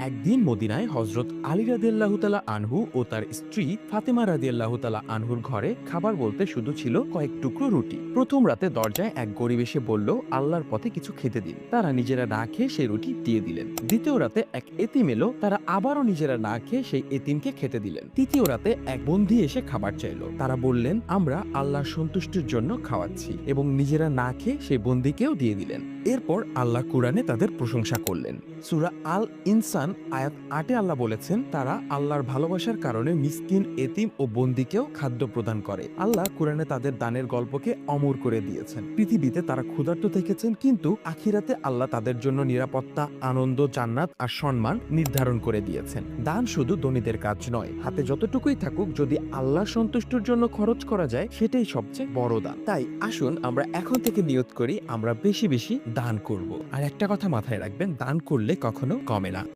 একদিন মদিনায় হযরত আলী রাদিয়াল্লাহু তাআলা আনহু ও তার স্ত্রী ফাতেমা রাদিয়াল্লাহু তাআলা আনহুর ঘরে খাবার বলতে শুধু ছিল কয়েক টুকরো রুটি। প্রথম রাতে দরজায় এক গরিব এসে বলল, আল্লাহর পথে কিছু খেতে দিন। তারা নিজেরা না খেয়ে সেই রুটি দিয়ে দিলেন। দ্বিতীয় রাতে এক এতিম এলো, তারা আবারও নিজেরা না খেয়ে সেই এতিমকে খেতে দিলেন। তৃতীয় রাতে এক বন্দী এসে খাবার চাইলো। তারা বললেন, আমরা আল্লাহর সন্তুষ্টির জন্য খাওয়াচ্ছি, এবং নিজেরা না খেয়ে সেই বন্দীকেও দিয়ে দিলেন। এরপর আল্লাহ কুরআনে তাদের প্রশংসা করলেন। সূরা আল ইনসান আয়াত ৮-এ আল্লাহ বলেছেন, তারা আল্লাহর ভালোবাসার কারণে মিসকিন, এতিম ও বন্দীকেও খাদ্য প্রদান করে। আল্লাহ কুরআনে তাদের দানের গল্পকে অমর করে দিয়েছেন। পৃথিবীতে তারা ক্ষুধার্ত থেকেছেন, কিন্তু আখিরাতে আল্লাহ তাদের জন্য নিরাপত্তা, আনন্দ, জান্নাত আর সম্মান নির্ধারণ করে দিয়েছেন। দান শুধু ধনীদের কাজ নয়, হাতে যতটুকুই থাকুক যদি আল্লাহর সন্তুষ্টির জন্য খরচ করা যায়, সেটাই সবচেয়ে বড় দান। তাই আসুন আমরা এখন থেকে নিয়ত করি আমরা বেশি বেশি দান করব। আর একটা কথা মাথায় রাখবেন, দান করলে কখনো কমে না।